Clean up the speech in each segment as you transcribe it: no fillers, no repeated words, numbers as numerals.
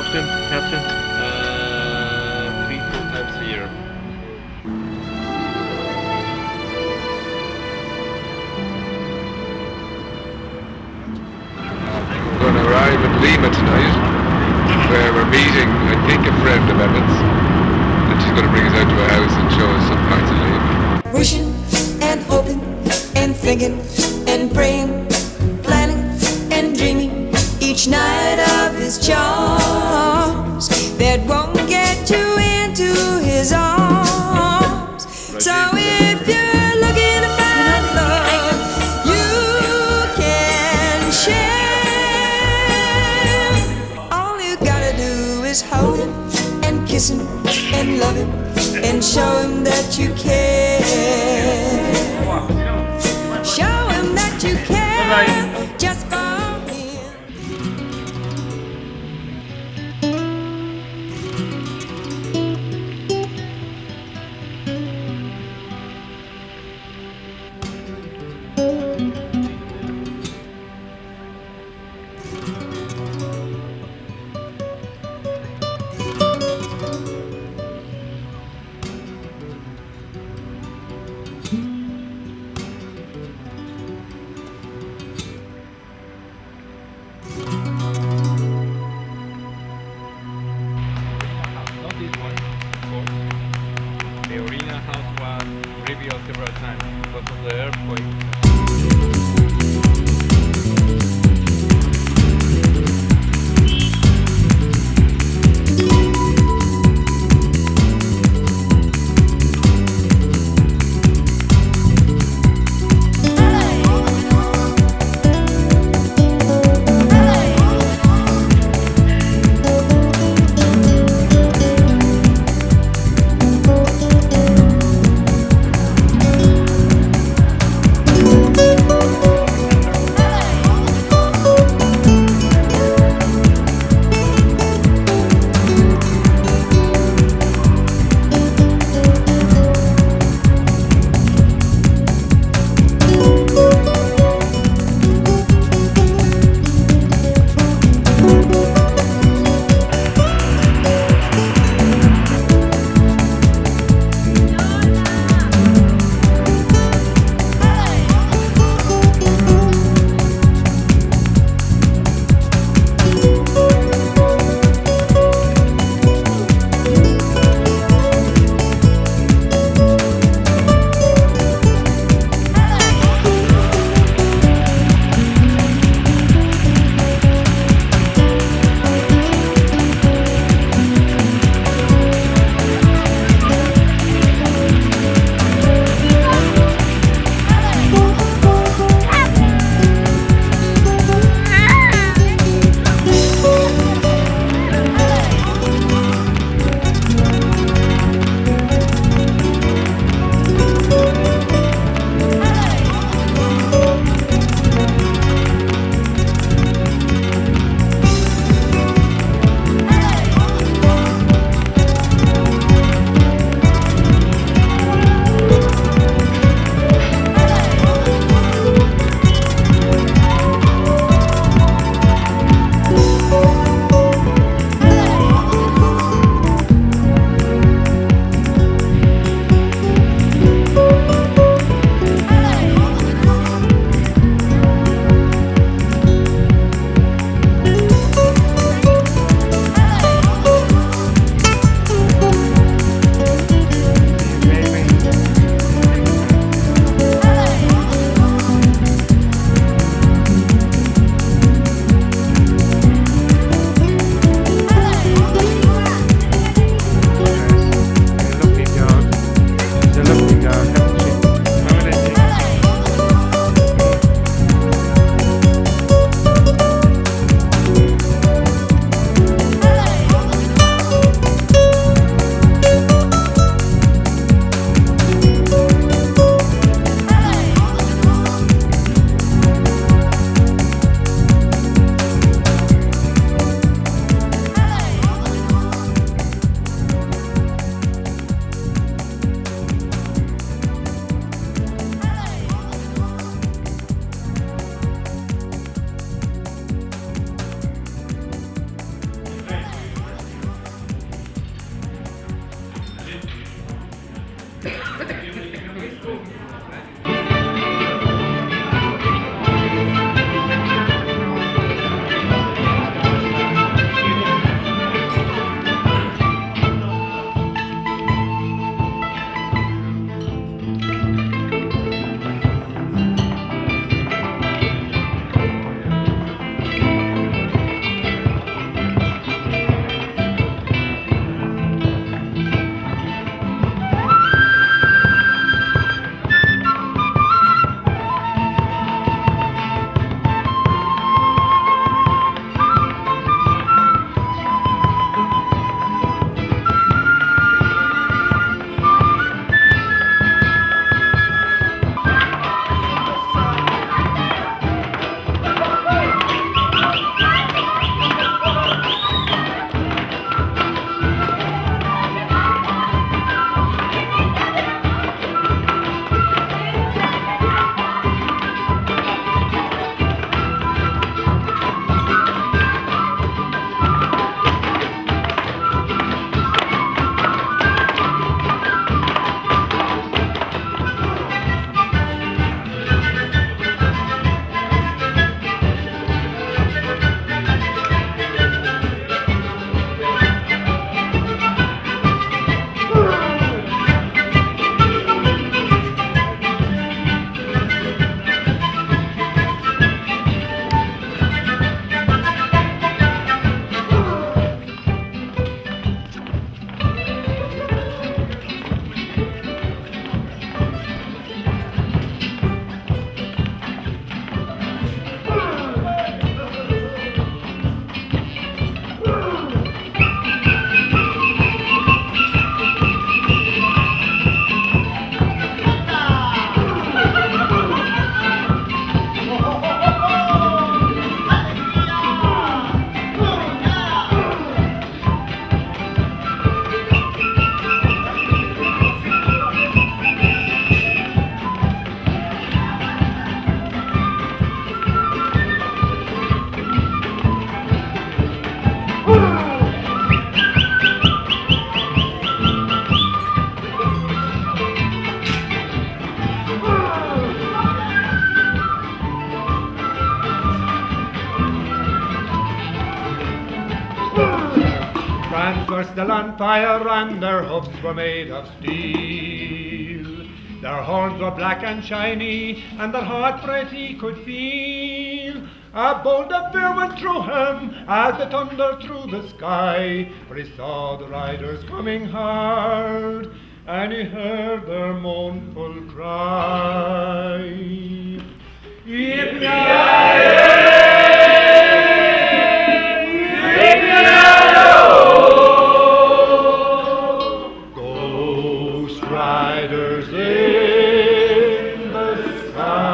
often, Captain? 3-4 times a year. We're going to arrive in Lima tonight, where we're meeting, I think, a friend of Emmett's, and she's going to bring us out to a house and show us some parts of Lima. Wishing and hoping and thinking and praying, planning and dreaming each night of his charms that won't get you into his arms. So if you're looking to find love, you can share. All you gotta do is hold him and kiss him and love him and show him that you care. Show him that you care just for him. Not this one, of course. The original house was rebuilt several times because of the earthquake. France were still on fire and their hoofs were made of steel. Their horns were black and shiny and their hot breath he could feel. A bolt of fear went through him as the thunder through the sky, for he saw the riders coming hard and he heard their mournful cry. Ghost riders in the sky.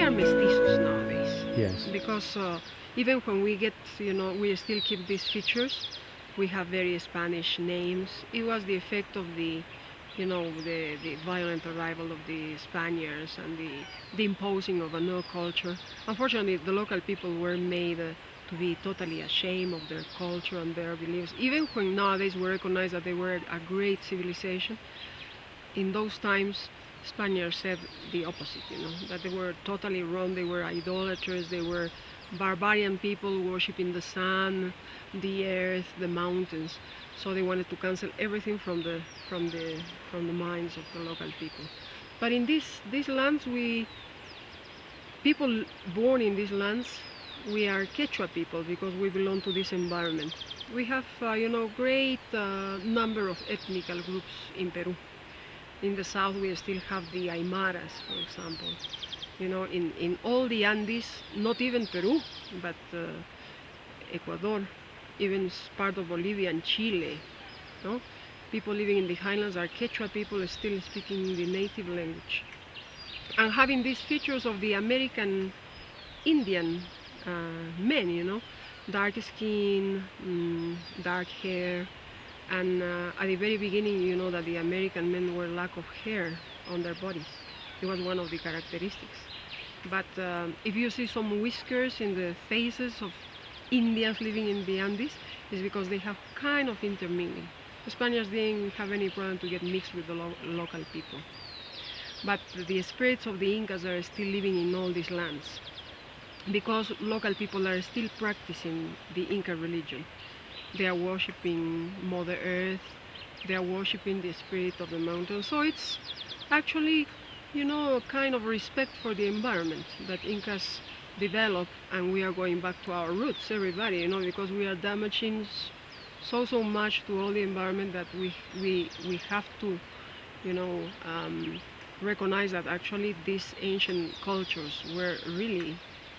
are mestizos nowadays. Yes. Because even when we get, we still keep these features. We have very Spanish names. It was the effect of the violent arrival of the Spaniards and the imposing of a new culture. Unfortunately, the local people were made to be totally ashamed of their culture and their beliefs. Even when nowadays we recognize that they were a great civilization, in those times, Spaniards said the opposite, that they were totally wrong, they were idolaters, they were barbarian people worshipping the sun, the earth, the mountains. So they wanted to cancel everything from the minds of the local people. But in these lands, people born in these lands, we are Quechua people because we belong to this environment. We have, great number of ethnical groups in Peru. In the south, we still have the Aymaras, for example. In all the Andes, not even Peru, but Ecuador, even part of Bolivia and Chile. People living in the highlands are Quechua people still speaking the native language. And having these features of the American Indian men, dark skin, dark hair, and at the very beginning, that the American men were lack of hair on their bodies. It was one of the characteristics. But if you see some whiskers in the faces of Indians living in the Andes, it's because they have kind of intermingling. The Spaniards didn't have any problem to get mixed with the local people. But the spirits of the Incas are still living in all these lands because local people are still practicing the Inca religion. They are worshipping Mother Earth, they are worshipping the spirit of the mountain. So it's actually, a kind of respect for the environment that Incas developed, and we are going back to our roots, everybody, because we are damaging so much to all the environment that we have to, recognize that actually these ancient cultures were really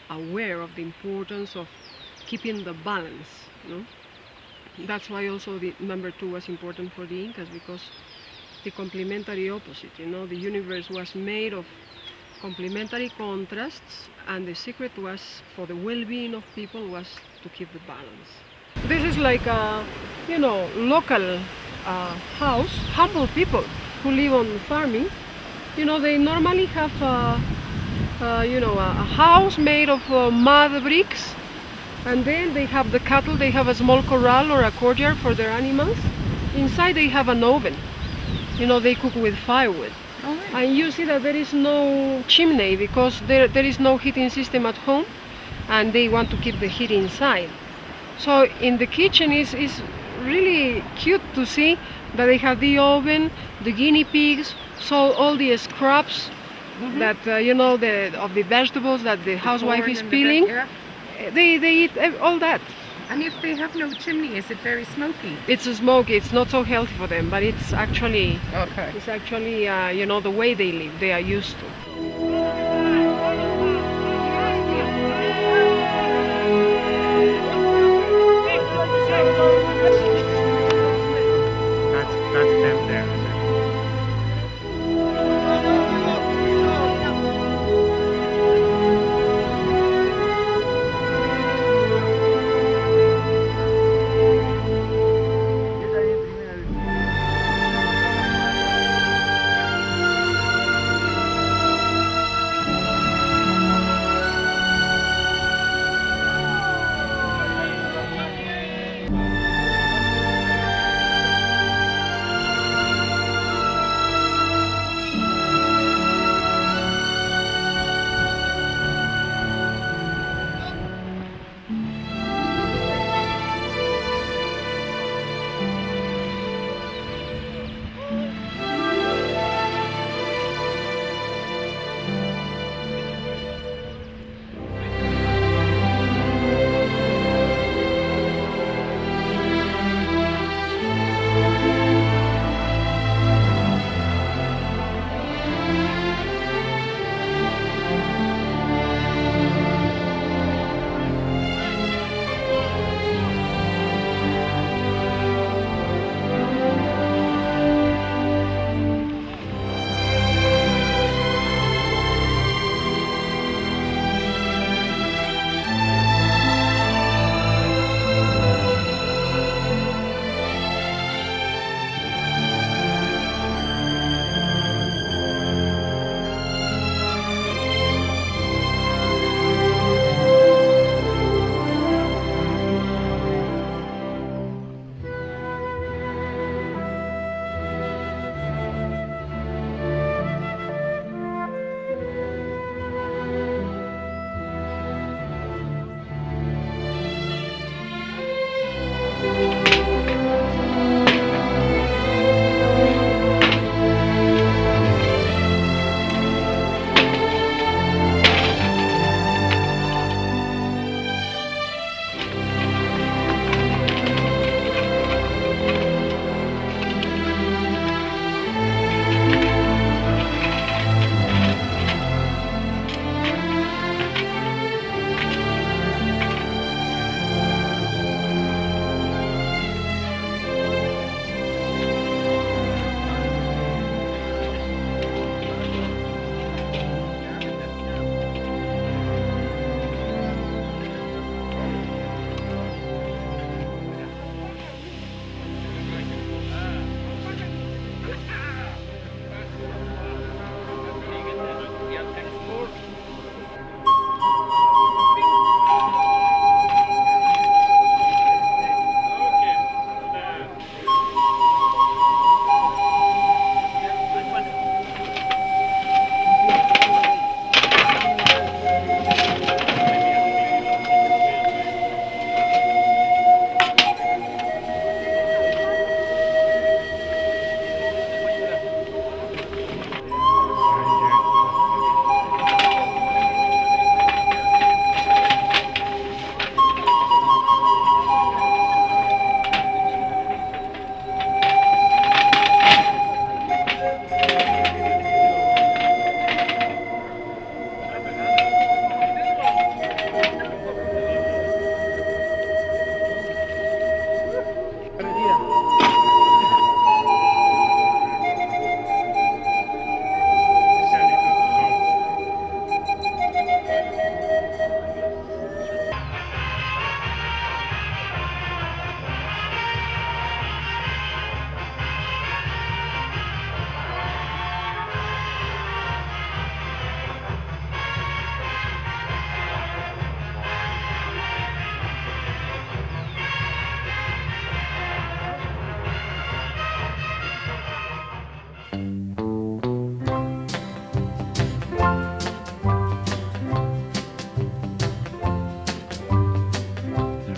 aware of the importance of keeping the balance. That's why also the number 2 was important for the Incas, because the complementary opposite, the universe was made of complementary contrasts, and the secret was for the well-being of people was to keep the balance. This is like a, local house, humble people who live on farming. They normally have a house made of mud bricks, and then they have the cattle, they have a small corral or a courtyard for their animals. Inside they have an oven. They cook with firewood. Oh, really? And you see that there is no chimney because there is no heating system at home, and they want to keep the heat inside. So in the kitchen is really cute to see that they have the oven, the guinea pigs, so all the scraps that of the vegetables that the housewife is peeling, they eat all that. And if they have no chimney, is it very smoky? It's smoky. It's not so healthy for them, but it's actually Okay. it's actually the way they live. They are used to. That's them there.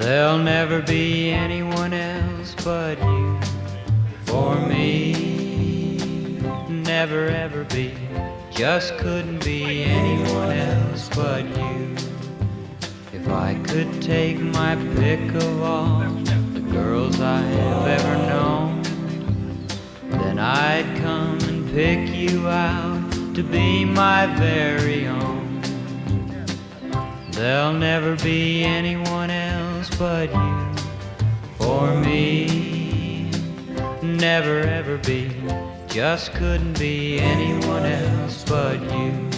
There'll never be anyone else but you for me. Never ever be, just couldn't be anyone else but you. If I could take my pick of all the girls I have ever known, then I'd come and pick you out to be my very own. There'll never be anyone else but you for me. Never ever be, just couldn't be anyone else but you.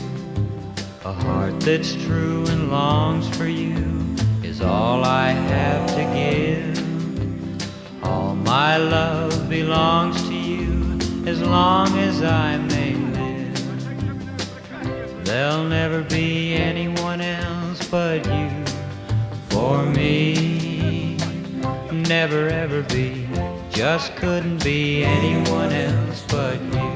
A heart that's true and longs for you is all I have to give. All my love belongs to you as long as I may live. There'll never be anyone else but you for me. Never ever be, just couldn't be anyone else but you.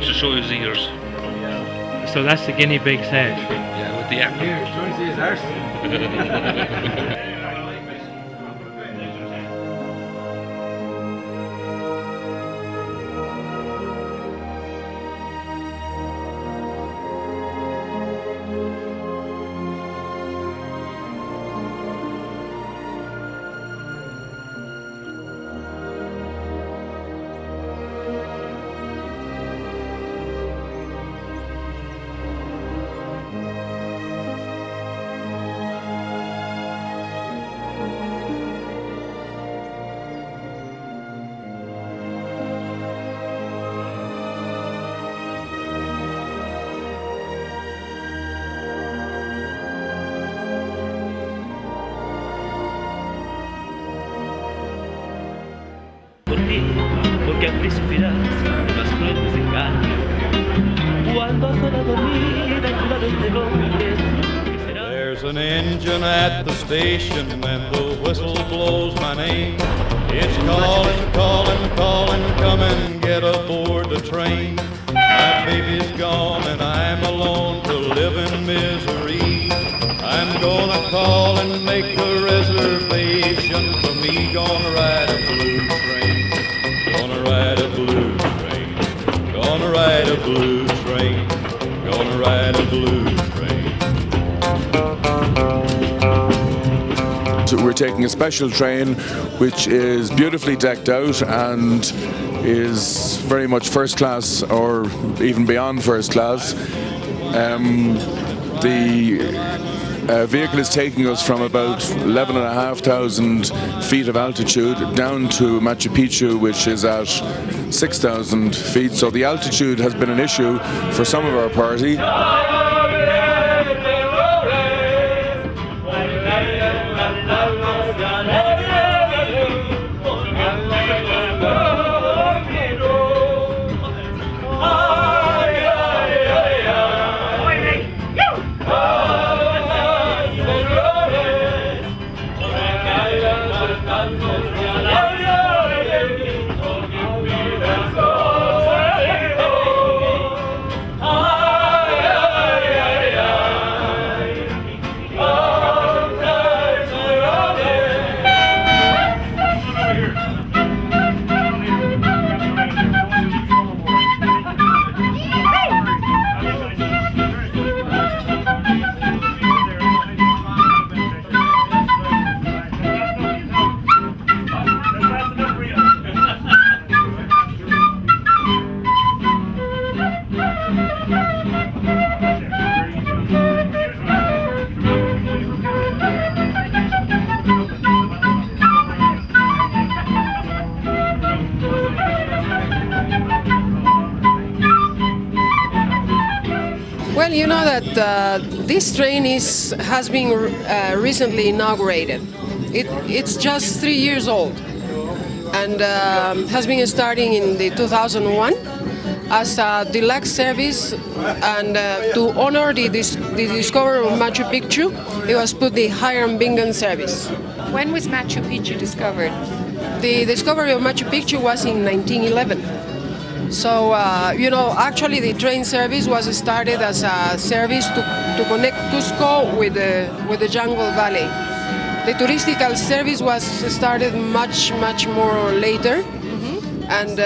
To show his ears. So that's the guinea pig's head. Yeah, with the apple. Here, trying to see his arse. Porque al frío suspirás más crueles de engaño cuando hasta la dormida en la de golpes. There's an engine at the station when the whistle blows my name. It's calling, calling, calling, come and get aboard the train. My baby's gone and I'm alone to live in misery. I'm gonna call and make a reservation for me, gonna ride a blue train. Gonna ride a blue train. Gonna ride a blue train. Gonna ride a blue train. So we're taking a special train which is beautifully decked out and is very much first class or even beyond first class. The vehicle is taking us from about 11,500 feet of altitude down to Machu Picchu, which is at 6,000 feet. So the altitude has been an issue for some of our party. Well, you know that this train has been recently inaugurated. It's just 3 years old, and has been starting in the 2001 as a deluxe service, and to honor the discovery of Machu Picchu, it was put the Hiram Bingham service. When was Machu Picchu discovered? The discovery of Machu Picchu was in 1911. So, actually the train service was started as a service to connect Cusco with the Jungle Valley. The touristical service was started much more later, and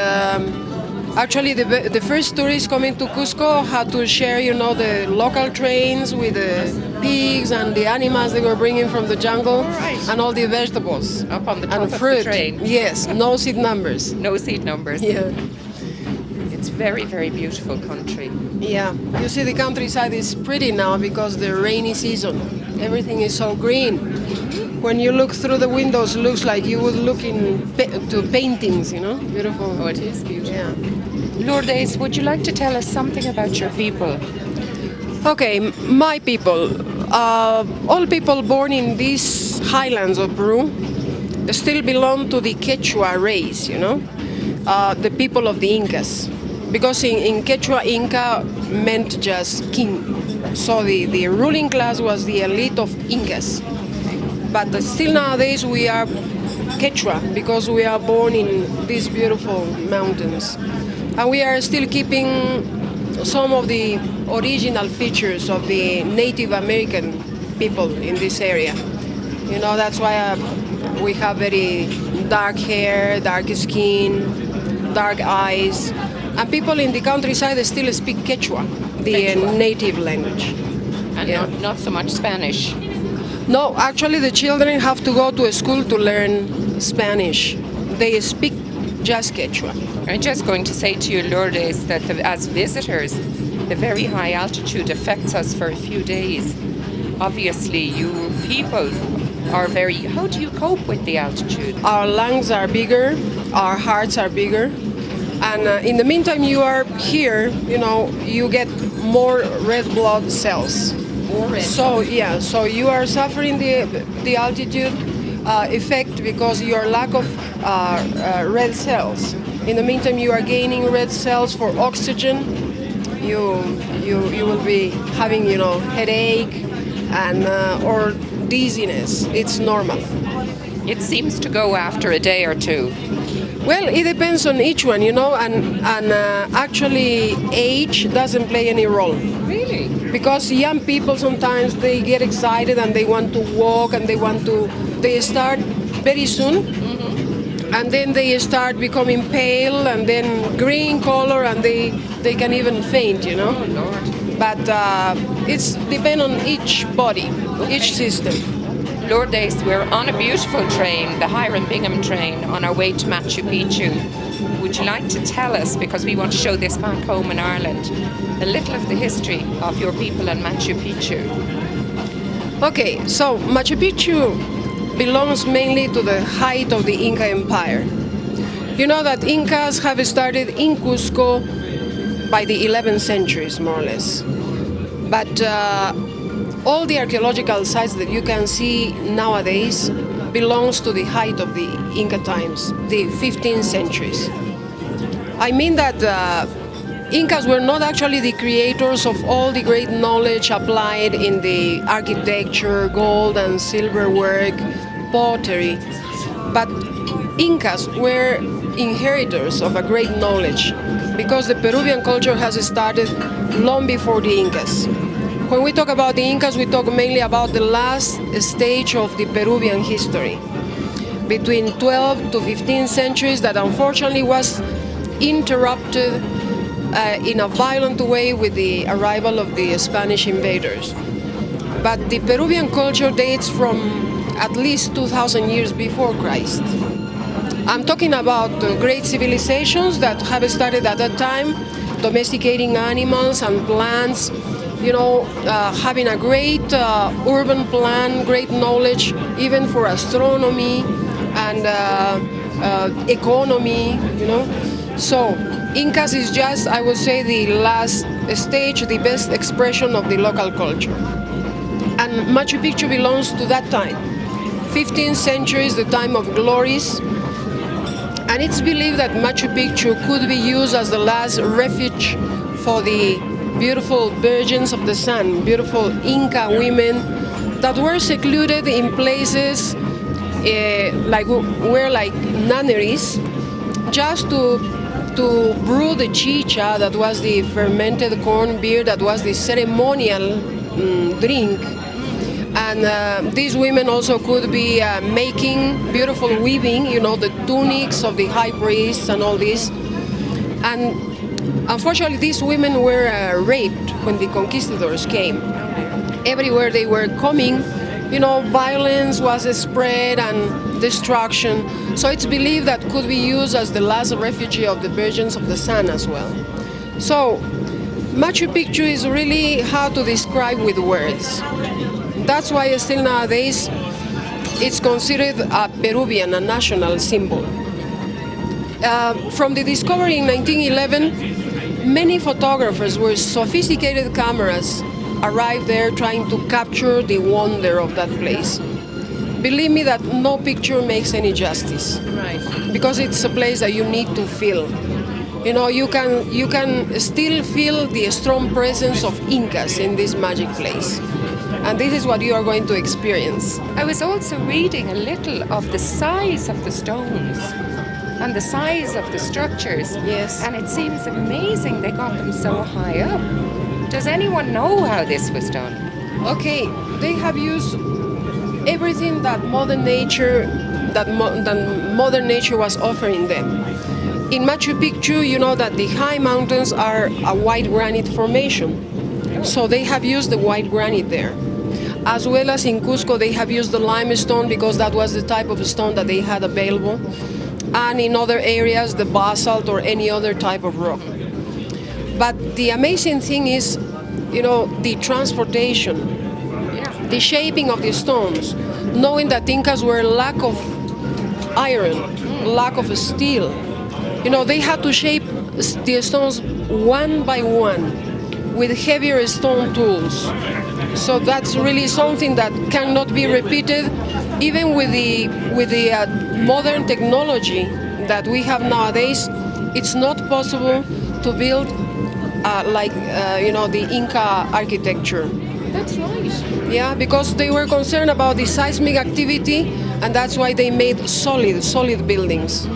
actually the first tourists coming to Cusco had to share, the local trains with the pigs and the animals they were bringing from the jungle, and all the vegetables Up on the top and of fruit. the train. Yes, no seat numbers. No seat numbers. Yeah. It's very beautiful country. Yeah, you see the countryside is pretty now because the rainy season. Everything is so green. When you look through the windows, it looks like you would look to paintings, Beautiful. Oh, it is beautiful. Yeah. Lourdes, would you like to tell us something about your people? Okay, my people. All people born in these highlands of Peru still belong to the Quechua race, the people of the Incas. Because in Quechua, Inca meant just king. So the ruling class was the elite of Incas. But still nowadays we are Quechua because we are born in these beautiful mountains. And we are still keeping some of the original features of the Native American people in this area. That's why we have very dark hair, dark skin, dark eyes. And people in the countryside still speak Quechua, the native language. And not so much Spanish. No, actually the children have to go to a school to learn Spanish. They speak just Quechua. I'm just going to say to you, Lourdes, that as visitors, the very high altitude affects us for a few days. Obviously, you people are how do you cope with the altitude? Our lungs are bigger, our hearts are bigger. And in the meantime, you are here, you get more red blood cells. So you are suffering the altitude effect because your lack of red cells. In the meantime, you are gaining red cells for oxygen. You will be having, headache and or dizziness. It's normal. It seems to go after a day or two. Well, it depends on each one, and actually age doesn't play any role. Really? Because young people sometimes they get excited and they want to walk and they start very soon, and then they start becoming pale and then green color and they can even faint, Oh, Lord. But it's depend on each body, each system. Lourdes, we're on a beautiful train, the Hiram Bingham train, on our way to Machu Picchu. Would you like to tell us, because we want to show this back home in Ireland, a little of the history of your people and Machu Picchu? Okay, so Machu Picchu belongs mainly to the height of the Inca Empire. You know that Incas have started in Cusco by the 11th centuries, more or less. But all the archaeological sites that you can see nowadays belongs to the height of the Inca times, the 15th centuries. I mean that Incas were not actually the creators of all the great knowledge applied in the architecture, gold and silver work, pottery, but Incas were inheritors of a great knowledge because the Peruvian culture has started long before the Incas. When we talk about the Incas, we talk mainly about the last stage of the Peruvian history, between 12th to 15th centuries, that unfortunately was interrupted in a violent way with the arrival of the Spanish invaders. But the Peruvian culture dates from at least 2,000 years before Christ. I'm talking about great civilizations that have started at that time, domesticating animals and plants, having a great urban plan, great knowledge, even for astronomy and economy, So Incas is just, I would say, the last stage, the best expression of the local culture. And Machu Picchu belongs to that time. 15th century is the time of glories. And it's believed that Machu Picchu could be used as the last refuge for the beautiful virgins of the sun, beautiful Inca women that were secluded in places like nunneries, just to brew the chicha, that was the fermented corn beer, that was the ceremonial drink. And these women also could be making beautiful weaving, the tunics of the high priests and all this. And unfortunately, these women were raped when the conquistadors came. Everywhere they were coming, violence was spread and destruction. So it's believed that could be used as the last refuge of the virgins of the sun as well. So Machu Picchu is really hard to describe with words. That's why still nowadays it's considered a Peruvian, a national symbol. From the discovery in 1911, many photographers with sophisticated cameras arrived there trying to capture the wonder of that place. Believe me that no picture makes any justice. Right. Because it's a place that you need to feel. You can still feel the strong presence of Incas in this magic place. And this is what you are going to experience. I was also reading a little of the size of the stones and the size of the structures. Yes. And it seems amazing they got them so high up. Does anyone know how this was done? Okay, they have used everything that modern nature was offering them. In Machu Picchu, you know that the high mountains are a white granite formation. So they have used the white granite there. As well as in Cusco, they have used the limestone because that was the type of stone that they had available. And in other areas, the basalt or any other type of rock. But the amazing thing is, the transportation, the shaping of the stones, knowing that Incas were lack of iron, lack of steel. They had to shape the stones one by one with heavier stone tools. So that's really something that cannot be repeated, even with the modern technology that we have nowadays. It's not possible to build the Inca architecture. That's right. Yeah, because they were concerned about the seismic activity, and that's why they made solid buildings.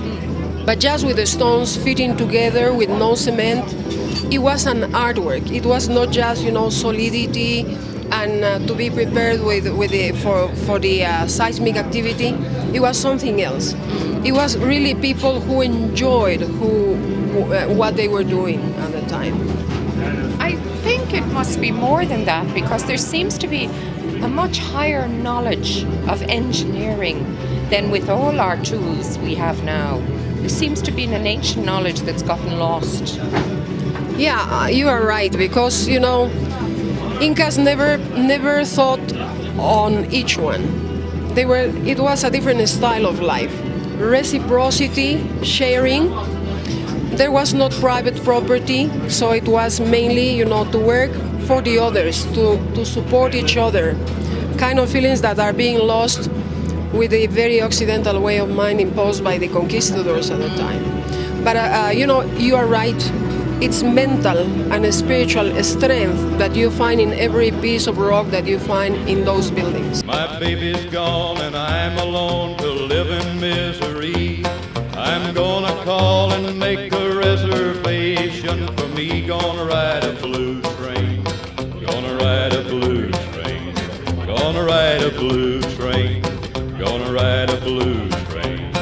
But just with the stones fitting together with no cement, it was an artwork. It was not just solidity and to be prepared for the seismic activity. It was something else. It was really people who enjoyed what they were doing at the time. I think it must be more than that, because there seems to be a much higher knowledge of engineering than with all our tools we have now. There seems to be an ancient knowledge that's gotten lost. Yeah, you are right, because Incas never thought on each one. It was a different style of life. Reciprocity, sharing. There was not private property, so it was mainly, to work for the others, to support each other. Kind of feelings that are being lost with the very Occidental way of mind imposed by the conquistadors at the time. But you are right. It's mental and spiritual strength that you find in every piece of rock that you find in those buildings. My baby's gone and I'm alone to live in misery. I'm gonna call and make a reservation for me. Gonna ride a blues train. Gonna ride a blues train. Gonna ride a blues train. Gonna ride a blues train.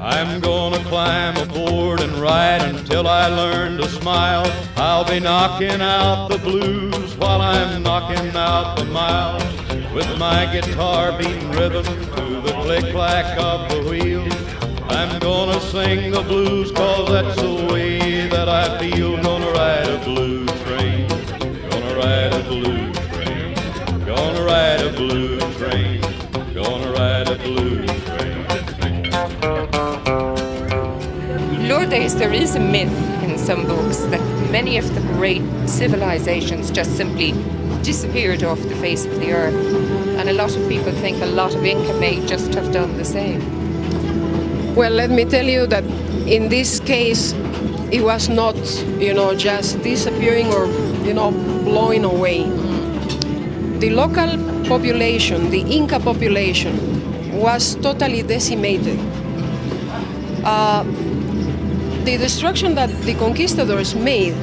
I'm gonna climb aboard and ride until I learn to smile. I'll be knocking out the blues while I'm knocking out the miles, with my guitar beating rhythm to the click-clack of the wheels. I'm gonna sing the blues 'cause that's the way that I feel. Gonna ride a blues train. blue train. Gonna ride a blue train. Gonna ride a blue train. Lourdes, there is a myth in some books that many of the great civilizations just simply disappeared off the face of the earth. And a lot of people think a lot of Inca may just have done the same. Well, let me tell you that in this case, it was not, just disappearing or, blowing away. The local population, the Inca population, was totally decimated. The destruction that the conquistadors made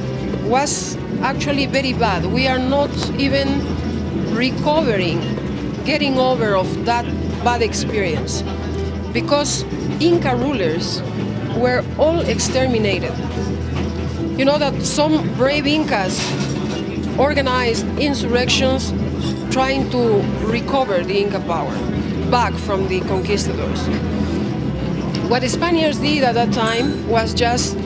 was actually very bad. We are not even getting over of that bad experience, because Inca rulers were all exterminated. You know that some brave Incas organized insurrections trying to recover the Inca power back from the conquistadors. What the Spaniards did at that time was just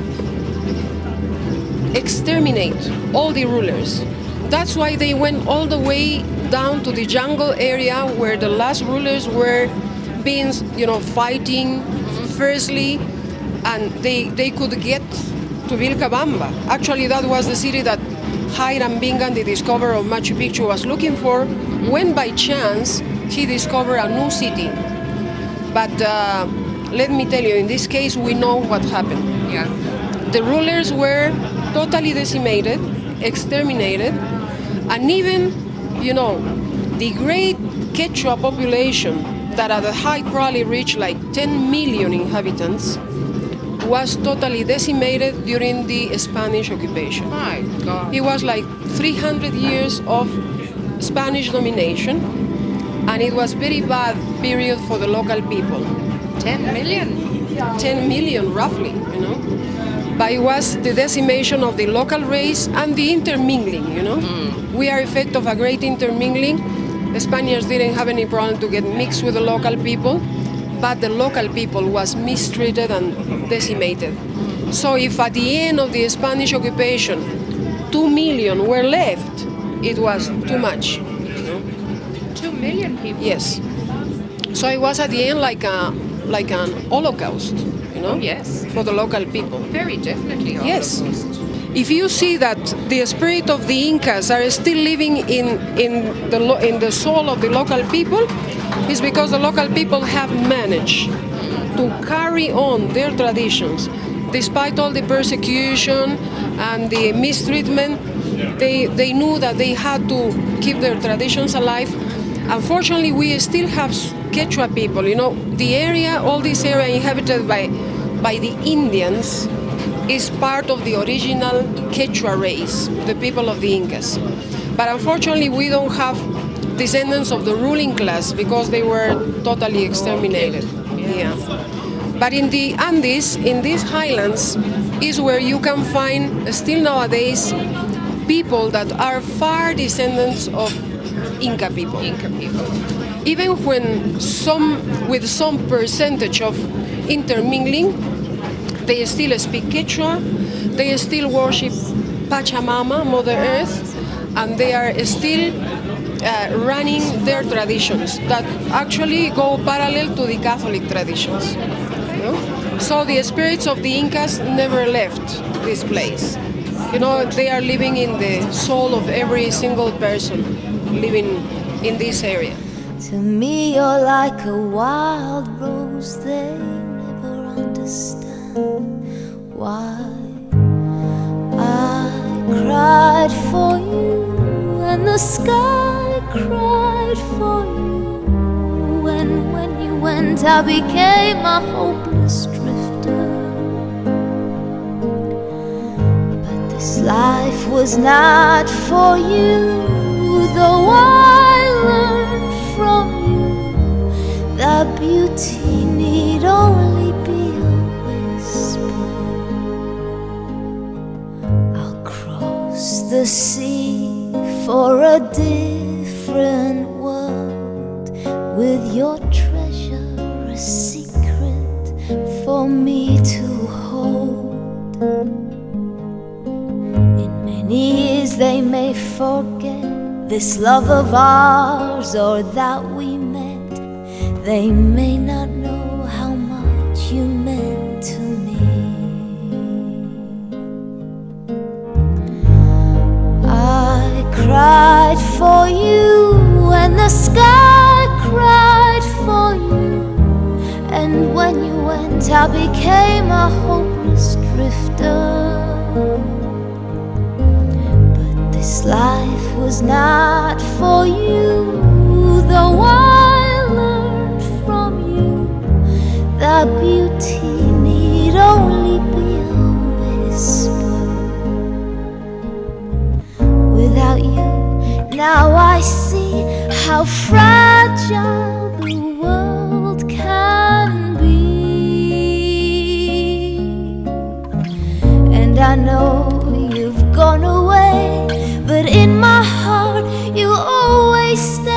exterminate all the rulers. That's why they went all the way down to the jungle area where the last rulers were being, fighting fiercely, and they could get to Vilcabamba. Actually, that was the city that Hiram Bingham, the discoverer of Machu Picchu, was looking for, when by chance he discovered a new city. But let me tell you, in this case, we know what happened. Yeah. The rulers were totally decimated, exterminated, and even, the great Quechua population that at the height probably reached like 10 million inhabitants was totally decimated during the Spanish occupation. My God. It was like 300 years of Spanish domination, and it was very bad period for the local people. 10 million? 10 million roughly, But it was the decimation of the local race and the intermingling, We are effect of a great intermingling. The Spaniards didn't have any problem to get mixed with the local people, but the local people was mistreated and decimated. So if at the end of the Spanish occupation 2 million were left, it was too much. 2 million people? Yes. So it was at the end like an Holocaust, Yes. for the local people. Very definitely. Yes. Holocaust. If you see that the spirit of the Incas are still living in the soul of the local people, it's because the local people have managed to carry on their traditions. Despite all the persecution and the mistreatment, they knew that they had to keep their traditions alive. Unfortunately, we still have Quechua people, the area, all this area inhabited by the Indians is part of the original Quechua race, the people of the Incas. But unfortunately, we don't have descendants of the ruling class because they were totally exterminated. Yeah. But in the Andes, in these highlands, is where you can find still nowadays people that are far descendants of Inca people. Even when with some percentage of intermingling, they still speak Quechua, they still worship Pachamama, Mother Earth, and they are still running their traditions that actually go parallel to the Catholic traditions. So the spirits of the Incas never left this place. They are living in the soul of every single person living in this area. To me, you're like a wild rose, they never understand why I cried for you and the sky cried for you. When you went, I became a hopeless drifter. But this life was not for you, though I learned from you that beauty need only be a whisper. I'll cross the sea for a different world, with your treasure a secret for me to hold. In many years they may forget this love of ours or that we met, they may not know how much you meant to me. I cried for you and the sky cried for you, and when you went I became a hopeless drifter. But this life was not for you, though I learned from you that beauty need only be a whisper. Without you, now I see how fragile the world can be. And I know you've gone away, but in my heart you always stay.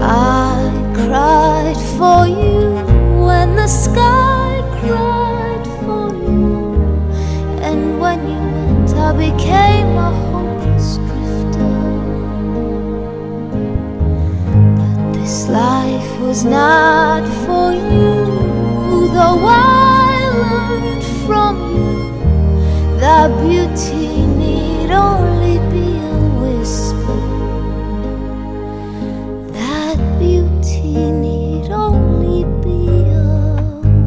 I cried for you when the sky cried for you, and when you went I became a hopeless drifter. But this life was not for you, though I learned from you that beauty need only be a whisper. That beauty need only be a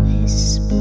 whisper.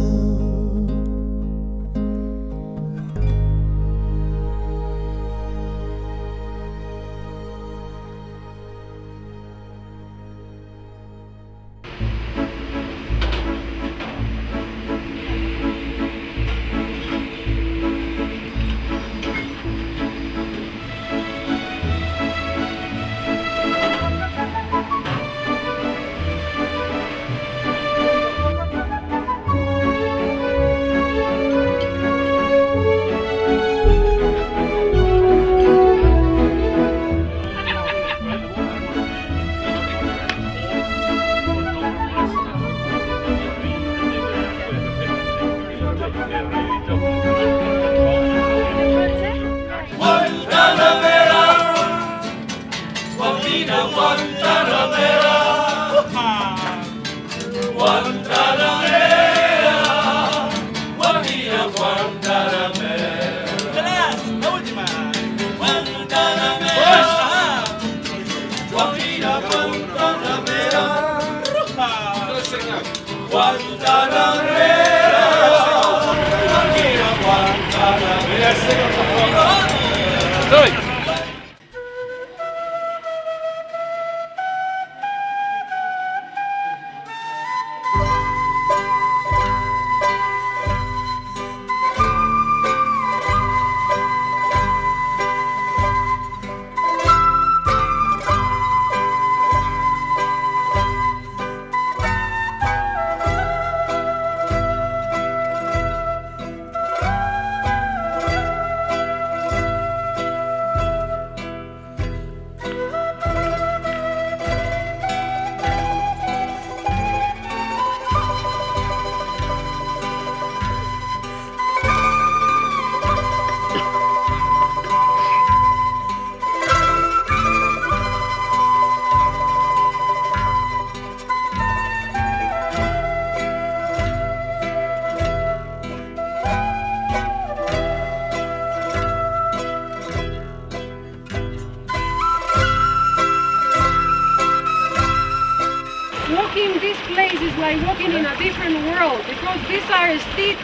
Walking this place is like walking in a different world, because these are still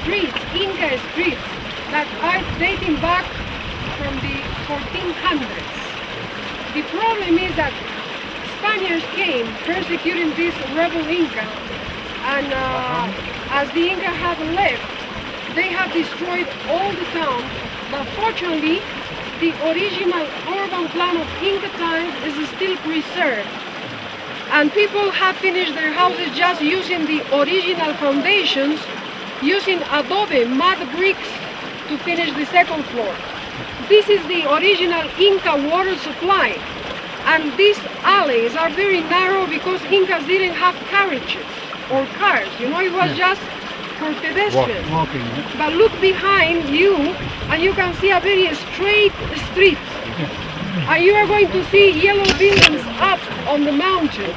streets, Inca streets, that are dating back from the 1400s. The problem is that Spaniards came persecuting this rebel Inca, and as the Inca have left, they have destroyed all the town, but fortunately the original urban plan of Inca times is still preserved. And people have finished their houses just using the original foundations, using adobe, mud bricks, to finish the second floor. This is the original Inca water supply, and this alleys are very narrow because Incas didn't have carriages or cars. You know, it was just for pedestrians. Walking. But look behind you and you can see a very straight street. And you are going to see yellow buildings up on the mountain.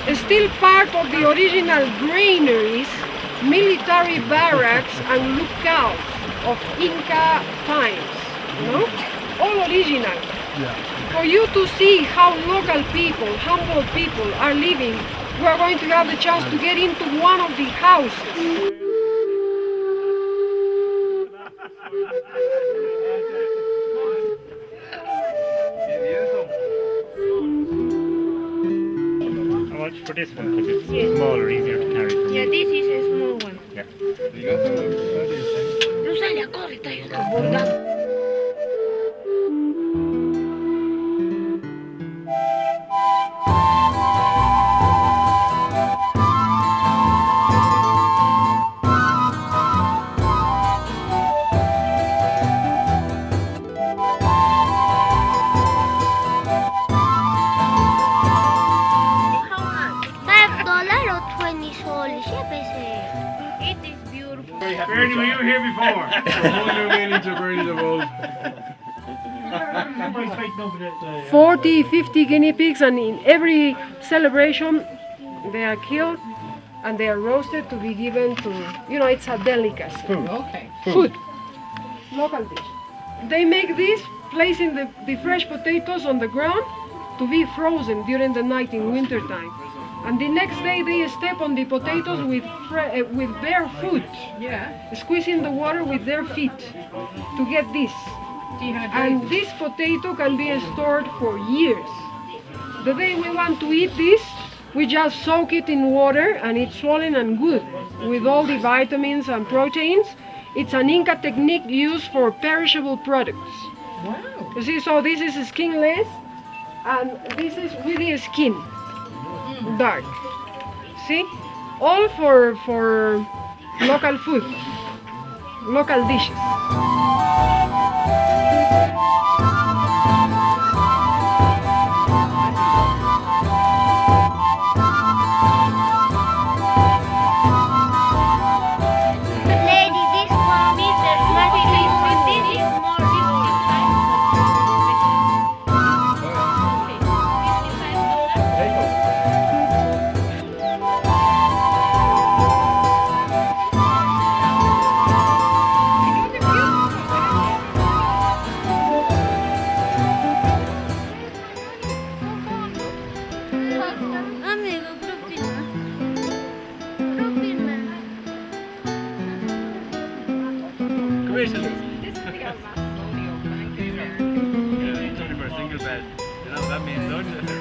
It's still part of the original granaries, military barracks and lookouts of Inca times. You know? All original. For you to see how local people, humble people are living, we are going to have the chance to get into one of the houses. How much for this one? Because it's smaller, easier to carry. For Yeah, me. this is a small one. Yeah. Rosalia, corre, trae otro bordado. $5 or 20 soles? Yeah, it is beautiful. Bernie, were you here before? uh, 40, 50 guinea pigs, and in every celebration they are killed and they are roasted to be given to, you know, it's a delicacy. Food. Local dish. They make this placing the fresh potatoes on the ground to be frozen during the night in winter time. And the next day they step on the potatoes with bare foot, squeezing the water with their feet to get this. And this potato can be stored for years. The day we want to eat this, we just soak it in water and it's swollen and good with all the vitamins and proteins. It's an Inca technique used for perishable products. Wow. You see, so this is skinless and this is with the skin, dark. See? All for local food, local dishes. Lady, this one is the this is more Amigo, propina. It's only for a single bed. You know, that means, don't you?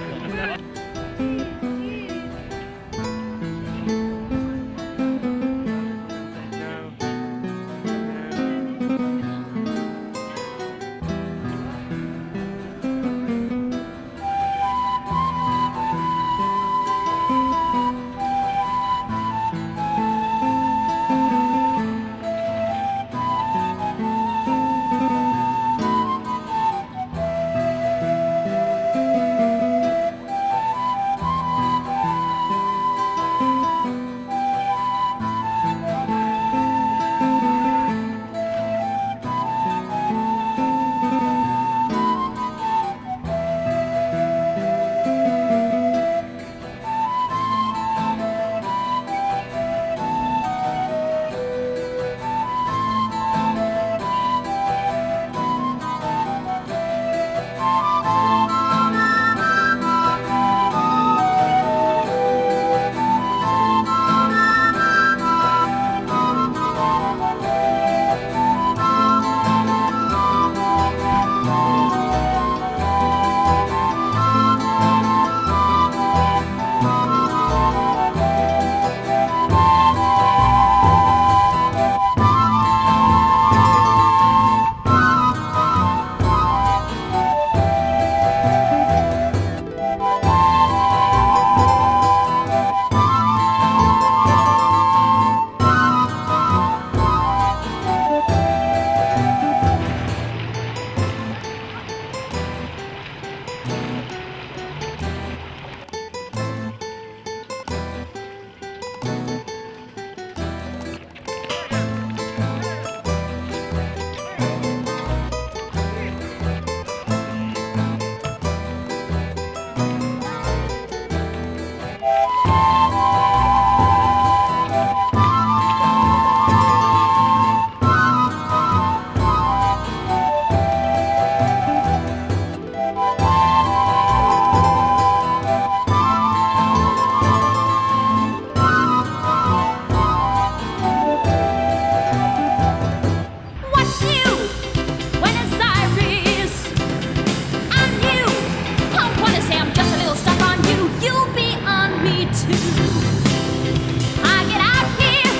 I get out here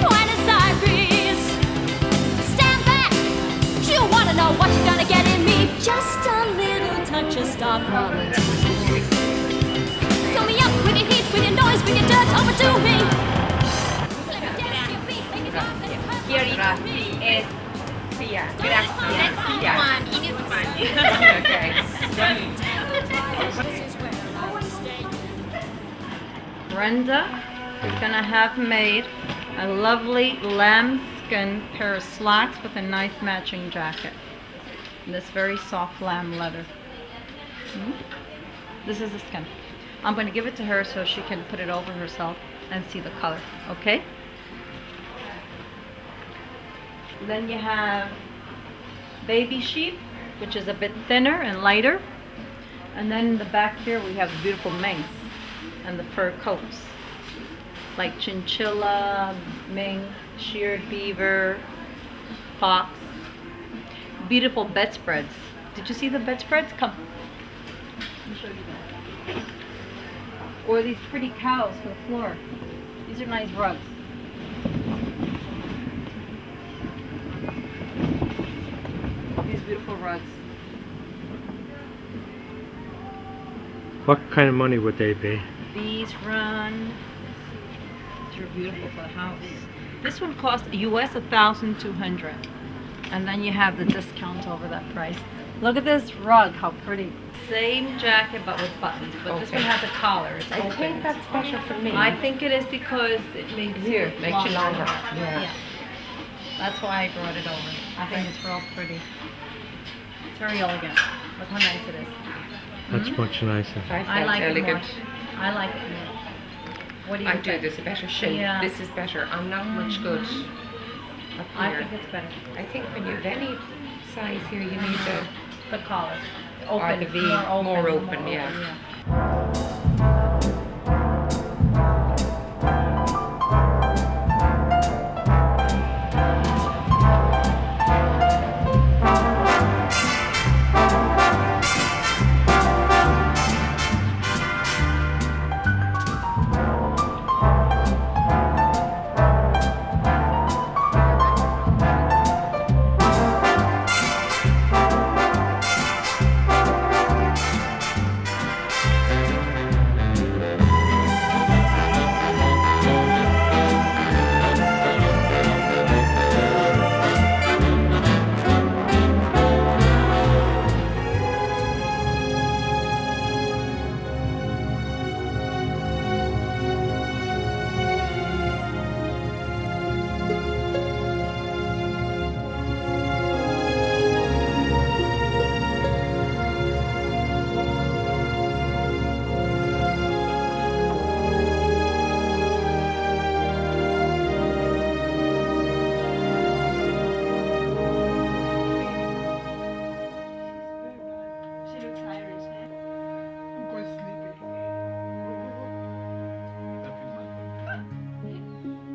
when it's Iris. Stand back, you wanna know what you're gonna get in me. Just a little touch of star quality. Fill me up with your heat, with your noise, with your dirt, over to me. Let me dance to your beat, make it hot, let it hurt, let it hurt me. Brenda is gonna have made a lovely lambskin pair of slacks with a nice matching jacket. And this very soft lamb leather. This is the skin. I'm going to give it to her so she can put it over herself and see the color, okay? Then you have baby sheep, which is a bit thinner and lighter. And then in the back here we have the beautiful minks and the fur coats, like chinchilla, mink, sheared beaver, fox. Beautiful bedspreads. Did you see the bedspreads? Come. Let me show you that. Or these pretty cows for the floor. These are nice rugs. These beautiful rugs. What kind of money would they be? These run. These are beautiful for the house. This one cost US $1,200. And then you have the discount over that price. Look at this rug, how pretty. Same jacket but with buttons, but this one has a collar. It's I open. think that's better for me. I think it is because it makes Here, makes you longer. Yeah. That's why I brought it over. I think it's real pretty. It's very elegant. Look how nice it is. That's much nicer. I like it more. I like it more. What do you I think? do. There's a better shape. Yeah. This is better. I'm not much good up I here. think it's better. I think when you have any size here, you need The collar. or the V, more open, yeah.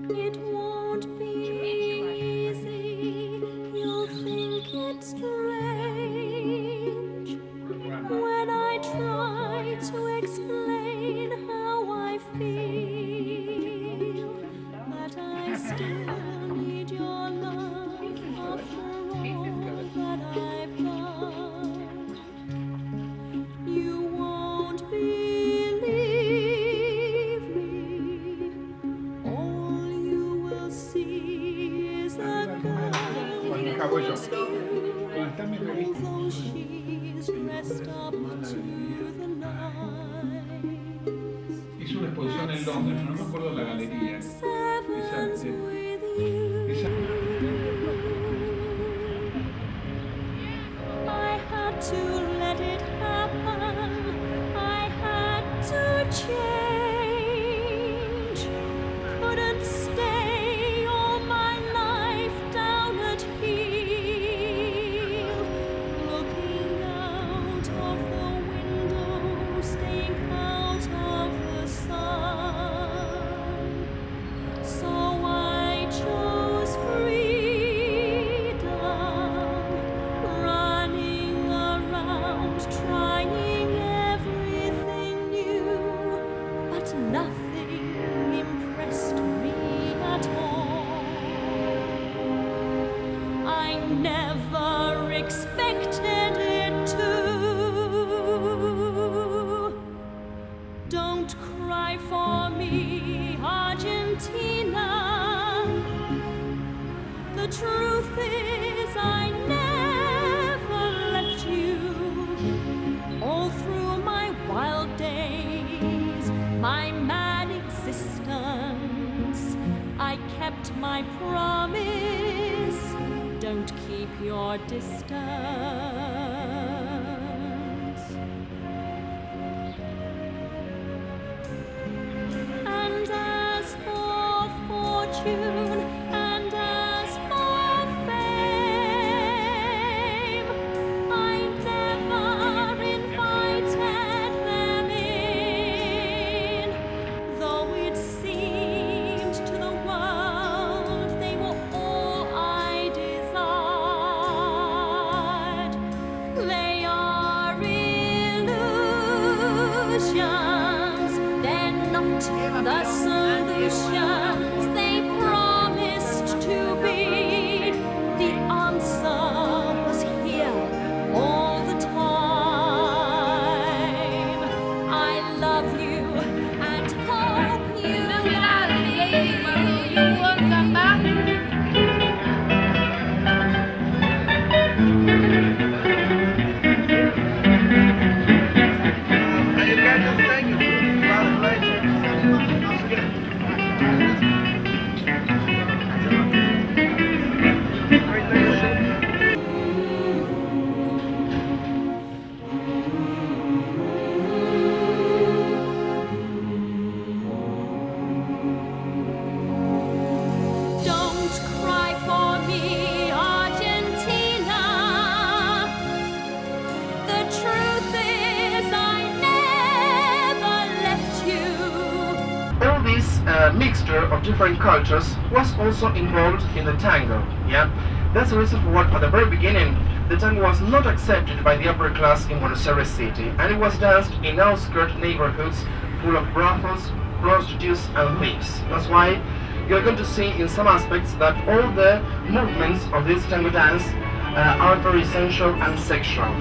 It won't be easy, you'll think it's strange when I try to explain how I feel, that I still need your love after all that I've done. You won't believe me, all you will see is a girl who's you, although she's dressed up to the nines. Hizo una exposición en Londres, no me acuerdo la galería. Sevens with you. I had to let it happen. I had to change. Couldn't stay all my life down at heel, looking out of the window, staying out of the sun. So I chose free. Argentina. The truth is I never left you. All through my wild days, my mad existence, I kept my promise. Don't keep your distance. And as for fortune and as for fame, I never invited them in, though it seemed to the world they were all I desired. They are illusions, they're not the solutions they promised to be. The answer was here all the time. I love you and hope you love me. You won't come back. Don't cry for me, Argentina. The truth is I never left you. All this mixture of different cultures was also involved in the tango. Yeah, that's the reason for what at the very beginning the tango was not accepted by the upper class in Buenos Aires city, and it was danced in outskirt neighborhoods full of brothels, prostitutes, and thieves. That's why you're going to see in some aspects that all the movements of this tango dance are very sensual and sexual.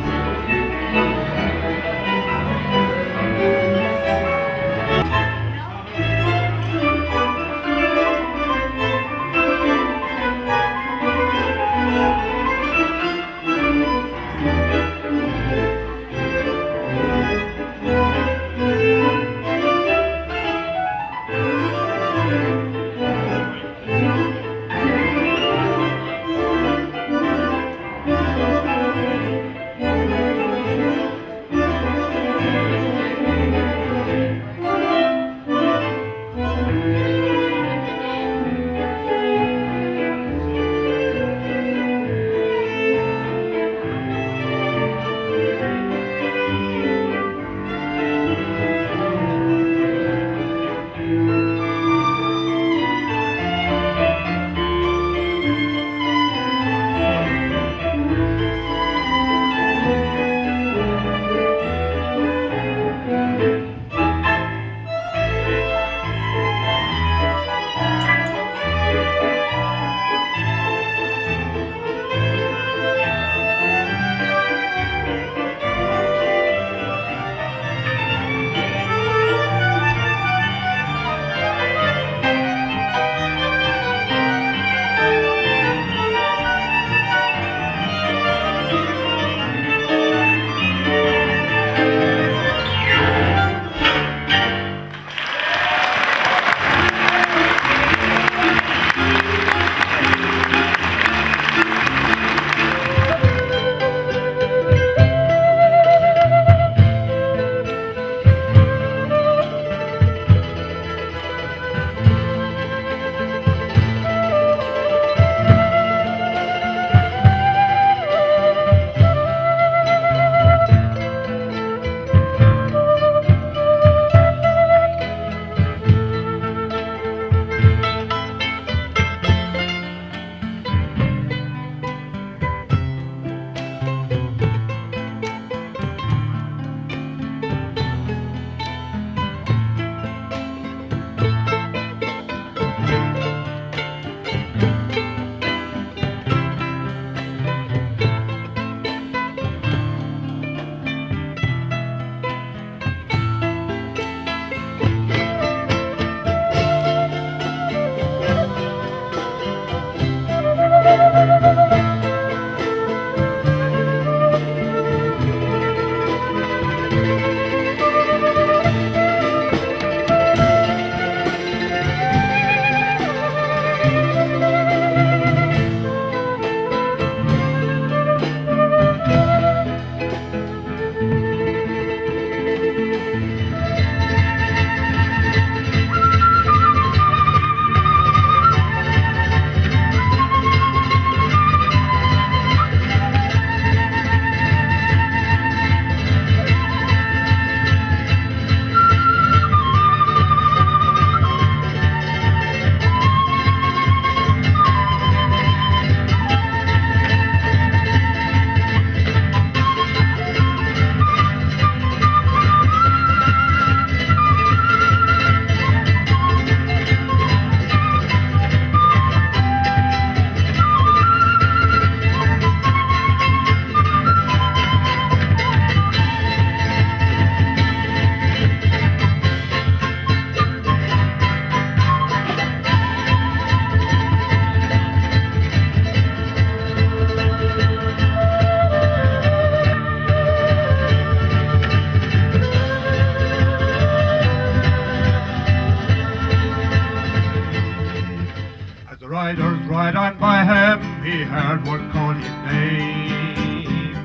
riders ride on by him, he heard one call his name.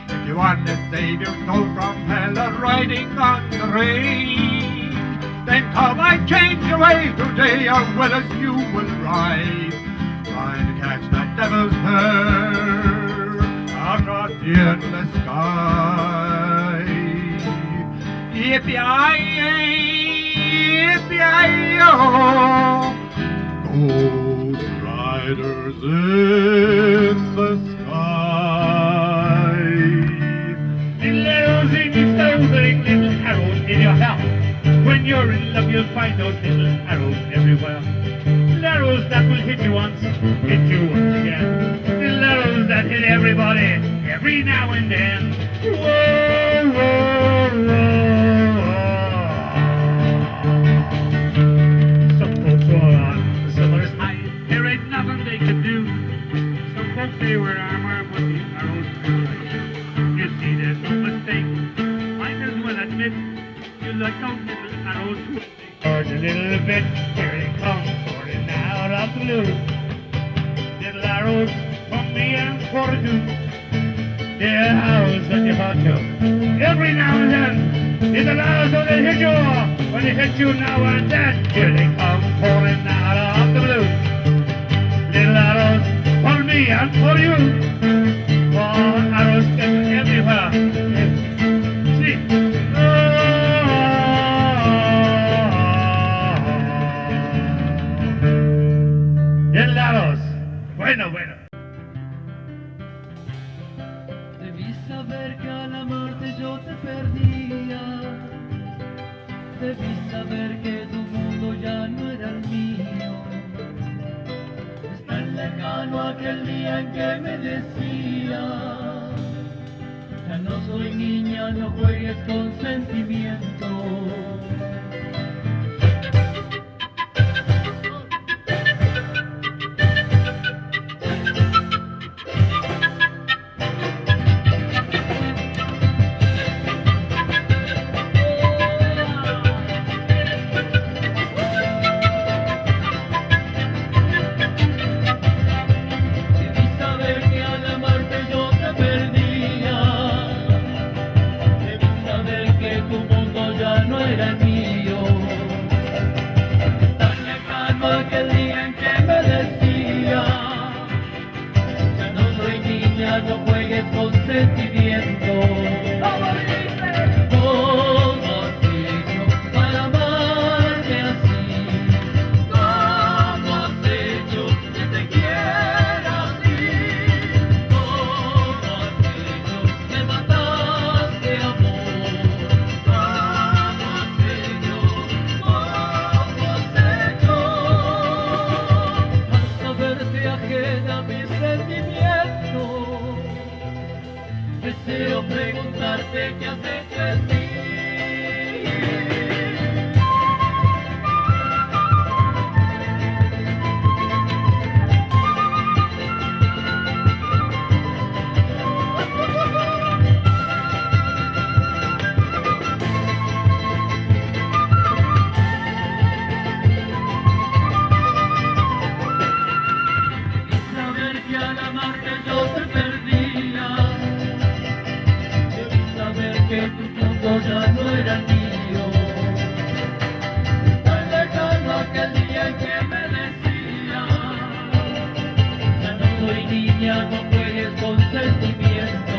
If you want to save your soul from hell riding on the rain, then come and change your ways today, or well as you will ride, trying to catch that devil's hair across the endless sky. Yippee-yi-yi-yi-yi-oh, ghost riders in the sky. Little arrows in your stomach, little arrows in your health. When you're in love, you'll find those little arrows everywhere. Little arrows that will hit you once again. Little arrows that hit everybody, every now and then. Whoa, whoa, whoa. Some folks are on the summer's high. There ain't nothing they can do. Some folks they wear armor, but the arrows are right. You see, there's no mistake. Might as well admit you like those little arrows too. Heard a little bit, here they come, pouring out of the blue. Little arrows from the M42. They're arrows that you hurt to. Every now and then, little arrows when they hit you, when they hit you now and then. Here they come, pouring out of the blue. Little arrows for me and for you. Oh, arrows everywhere. See. Helados. Bueno. Debí saber que a la muerte yo te perdía. Debí saber que tu mundo ya no era el mío. Es tan lejano aquel día en que me decía: ya no soy niña, no juegues con sentimientos. No juegues con sentimiento. ¿Cómo has hecho para amarte así? ¿Cómo has hecho que te quiera así? ¿Cómo has hecho que mataste amor? ¿Cómo has hecho? Al saberte ajena a mis sentimientos, deseo preguntarte qué has hecho en ti. Saber que al amarte yo te perdía. Que tu mundo ya no era mío. Tan lejano aquel día en que me decía: ya no soy niña, no juegues con sentimiento.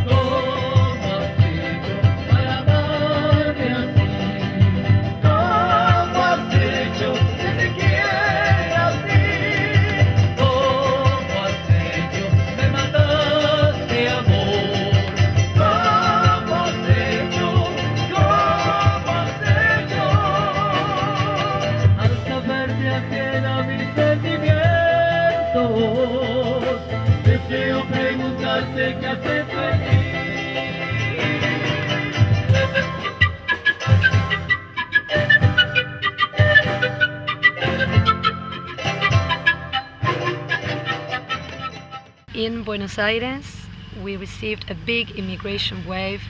¿Cómo has hecho para amarme así? ¿Cómo has hecho que te quiera así? ¿Cómo has hecho? Me mataste amor. Deseo preguntarte qué has hecho en ti. In Buenos Aires, we received a big immigration wave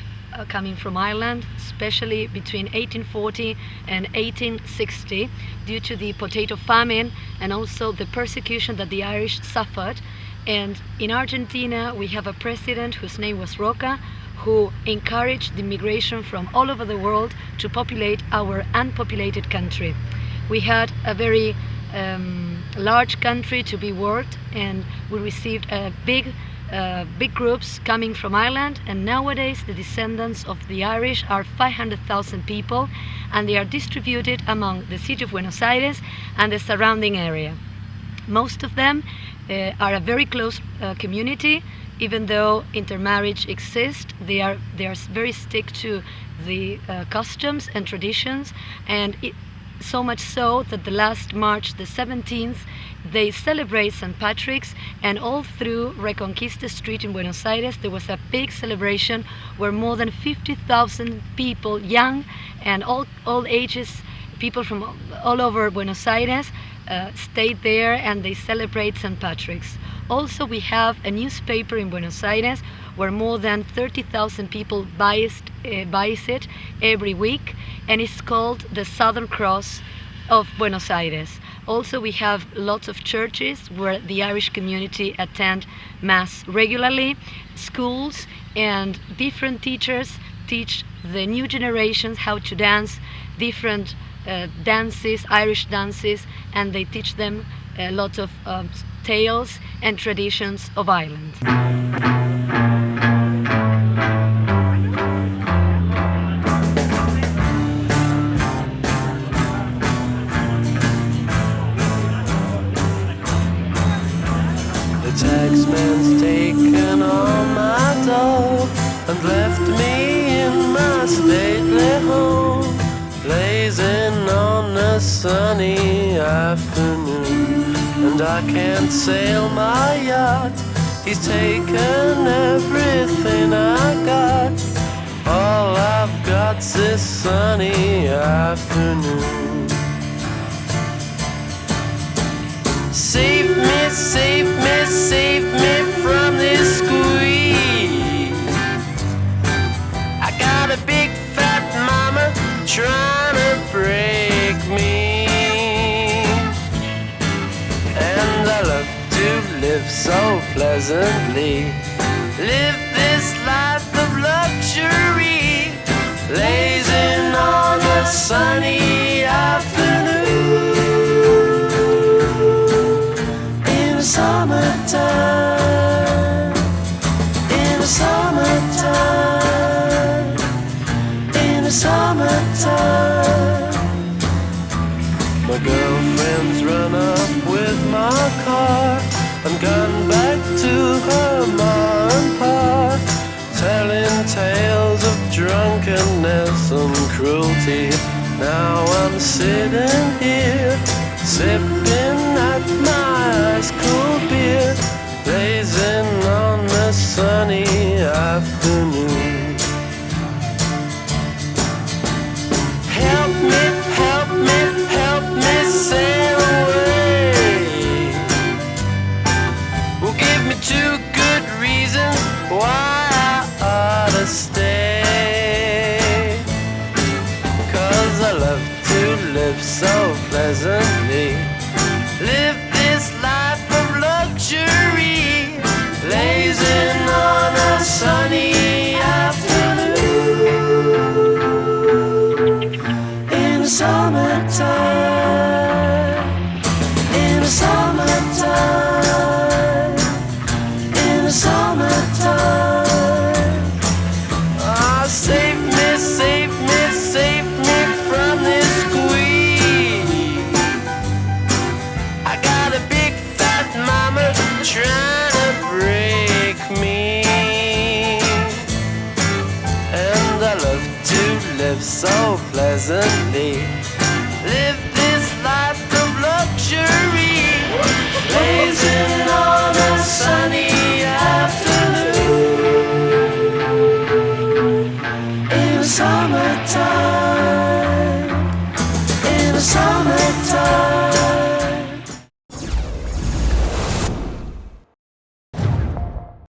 coming from Ireland, especially between 1840 and 1860, due to the potato famine and also the persecution that the Irish suffered. And in Argentina, we have a president whose name was Roca, who encouraged the migration from all over the world to populate our unpopulated country. We had a very large country to be worked, and we received big groups coming from Ireland, and nowadays the descendants of the Irish are 500,000 people, and they are distributed among the city of Buenos Aires and the surrounding area. Most of them are a very close community. Even though intermarriage exists, they are very stick to the customs and traditions, and so much so that the last March the 17th they celebrate St. Patrick's, and all through Reconquista Street in Buenos Aires there was a big celebration where more than 50,000 people, young and all ages, people from all over Buenos Aires stayed there, and they celebrate St. Patrick's. Also, we have a newspaper in Buenos Aires where more than 30,000 people buys it every week, and it's called the Southern Cross of Buenos Aires. Also, we have lots of churches where the Irish community attend Mass regularly, schools, and different teachers teach the new generations how to dance different dances, Irish dances, and they teach them a lot of tales and traditions of Ireland. The taxman's taken all my dough and left me in my stately home, blazing on a sunny afternoon. And I can't sail my yacht, he's taken everything I got. All I've got's this sunny afternoon. Save me, save me, save me from this squeeze. I got a big fat mama trying to break me, and I love to live so pleasantly, live this life of luxury, blazing on a sunny afternoon in the summertime, in the summertime, in the summertime. My girlfriend's run up with my car and gone back to her ma and pa, telling tales of drunkenness and cruelty. Now I'm sitting here, sipping at my ice cold beer, blazing on a sunny afternoon. Help me, help me, help me sail away. Well, give me 2 good reasons why I ought to stay. 'Cause I love to live so pleasantly, live this life of luxury, blazing on a sunny afternoon in the summertime, in the summertime, in the summertime. Oh, save me, save me, save me from this squeeze. I got a big fat mama trying to break me, and I love to live so pleasantly, live this life of luxury, blazing on a sunny afternoon in the summer.